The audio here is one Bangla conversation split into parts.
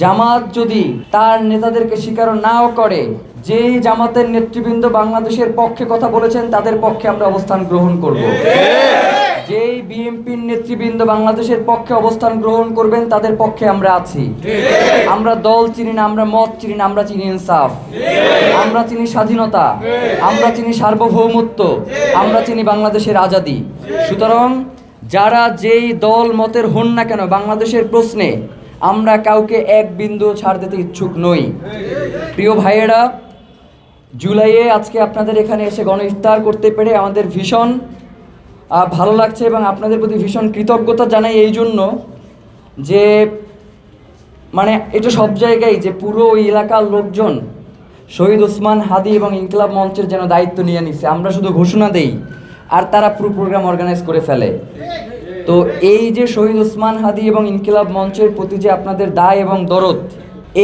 জামাত যদি তার নেতাদেরকে স্বীকার নাও করে, যেই জামাতের নেতৃবৃন্দ বাংলাদেশের পক্ষে কথা বলেছেন তাদের পক্ষে আমরা অবস্থান গ্রহণ করব। যেই বিএনপির নেতৃবৃন্দ বাংলাদেশের পক্ষে অবস্থান গ্রহণ করবেন তাদের পক্ষে আমরা আছি। আমরা দল চিনি না, আমরা মত চিনি না, আমরা চিনি ইনসাফ, আমরা চিনি স্বাধীনতা, আমরা চিনি সার্বভৌমত্ব, আমরা চিনি বাংলাদেশের আজাদি। সুতরাং যারা যেই দল মতের হন না কেন, বাংলাদেশের প্রশ্নে আমরা কাউকে এক বিন্দু ছাড় দিতে ইচ্ছুক নই। প্রিয় ভাইয়েরা, জুলাইয়ে আজকে আপনাদের এখানে এসে গণ ইফতার করতে পেরে আমাদের ভীষণ ভালো লাগছে এবং আপনাদের প্রতি ভীষণ কৃতজ্ঞতা জানাই এই জন্য যে মানে এটা সব জায়গায় যে পুরো ওই এলাকার লোকজন শহীদ ওসমান হাদি এবং ইনকিলাব মঞ্চের যেন দায়িত্ব নিয়ে নিচ্ছে। আমরা শুধু ঘোষণা দেই আর তারা পুরো প্রোগ্রাম অর্গানাইজ করে ফেলে। তো এই যে শহীদ ওসমান হাদি এবং ইনকিলাব মঞ্চের প্রতি যে আপনাদের দায় এবং দরদ,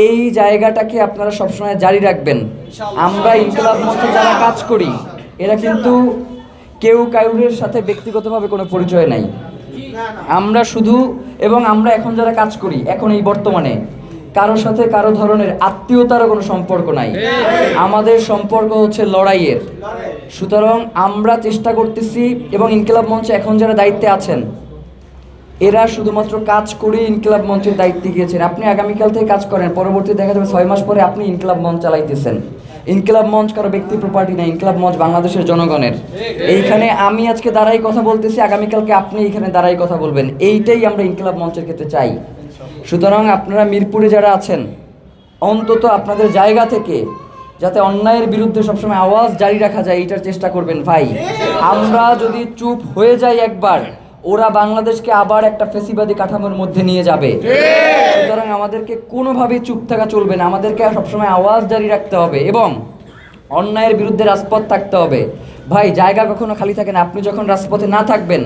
এই জায়গাটাকে আপনারা সবসময় জারি রাখবেন। আমরা ইনকিলাব মঞ্চে যারা কাজ করি এরা কিন্তু কেউ কাউরের সাথে ব্যক্তিগতভাবে কোনো পরিচয় নাই। আমরা শুধু এবং আমরা এখন যারা কাজ করি এখন এই বর্তমানে কারোর সাথে কারো ধরনের আত্মীয়তারও কোনো সম্পর্ক নাই। আমাদের সম্পর্ক হচ্ছে লড়াইয়ের। সুতরাং আমরা চেষ্টা করতেছি এবং ইনকিলাব মঞ্চে এখন যারা দায়িত্বে আছেন এরা শুধুমাত্র কাজ করে ইনকিলাব মঞ্চের দায়িত্বে গিয়েছেন। আপনি আগামীকাল থেকে কাজ করেন, পরবর্তী দেখা যাবে 6 মাস পরে আপনি ইনকিলাব মঞ্চ চালাইতেছেন। ইনকিলাব মঞ্চ কারো ব্যক্তি প্রপার্টি না, ইনকিলাব মঞ্চ বাংলাদেশের জনগণের। এইখানে আমি আজকে দাঁড়াই কথা বলতেছি, আগামীকালকে আপনি এইখানে দাঁড়াই কথা বলবেন। এইটাই আমরা ইনকিলাব মঞ্চের ক্ষেত্রে চাই। সুতরাং আপনারা মিরপুরে যারা আছেন অন্তত আপনাদের জায়গা থেকে যাতে অন্যায়ের বিরুদ্ধে সবসময় আওয়াজ জারি রাখা যায় এইটার চেষ্টা করবেন ভাই। আমরা যদি চুপ হয়ে যাই একবার, ওরা বাংলাদেশকে আবার একটা ফেসিবাদী কাঠামোর মধ্যে নিয়ে যাবে। সুতরাং আমাদেরকে কোনোভাবেই চুপ থাকা চলবে না, আমাদেরকে সবসময় আওয়াজ জারি রাখতে হবে এবং অন্যায়ের বিরুদ্ধে রাজপথ থাকতে হবে। ভাই জায়গা কখনো খালি থাকে না। আপনি যখন রাজপথে না থাকবেন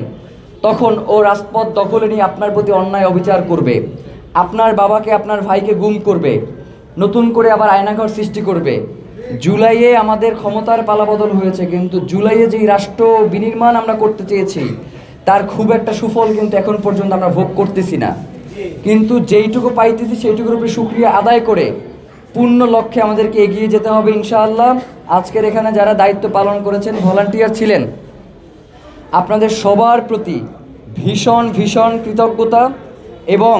তখন ও রাজপথ দখলে নিয়ে আপনার প্রতি অন্যায় অবিচার করবে, আপনার বাবাকে আপনার ভাইকে গুম করবে, নতুন করে আবার আয়নাঘর সৃষ্টি করবে। জুলাইয়ে আমাদের ক্ষমতার পালাবদল হয়েছে, কিন্তু জুলাইয়ে যেই রাষ্ট্র বিনির্মাণ আমরা করতে চেয়েছি তার খুব একটা সুফল কিন্তু এখন পর্যন্ত আমরা ভোগ করতেছি না। কিন্তু যেইটুকু পাইতেছি সেইটুকুর উপরে শুকরিয়া আদায় করে পূর্ণ লক্ষ্যে আমাদেরকে এগিয়ে যেতে হবে ইনশাআল্লাহ। আজকের এখানে যারা দায়িত্ব পালন করেছেন, ভলান্টিয়ার ছিলেন, আপনাদের সবার প্রতি ভীষণ ভীষণ কৃতজ্ঞতা। এবং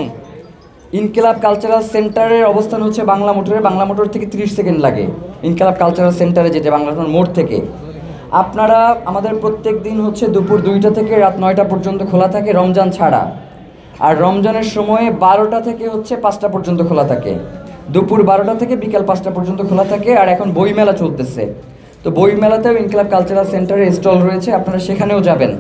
ইনকিলাব কালচারাল সেন্টারের অবস্থান হচ্ছে বাংলা মোটরে। বাংলা মোটর থেকে 30 সেকেন্ড লাগে ইনকিলাব কালচারাল সেন্টারে যেতে, বাংলা মোড় থেকে। আপনারা আমাদের প্রত্যেক দিন হচ্ছে দুপুর 2টা থেকে রাত 9টা পর্যন্ত খোলা থাকে রমজান ছাড়া। আর রমজানের সময়ে 12টা থেকে হচ্ছে 5টা পর্যন্ত খোলা থাকে। দুপুর 12টা থেকে বিকাল 5টা পর্যন্ত খোলা থাকে। আর এখন বইমেলা চলতেছে, তো বইমেলাতেও ইনকিলাব কালচারাল সেন্টারে স্টল রয়েছে, আপনারা সেখানেও যাবেন।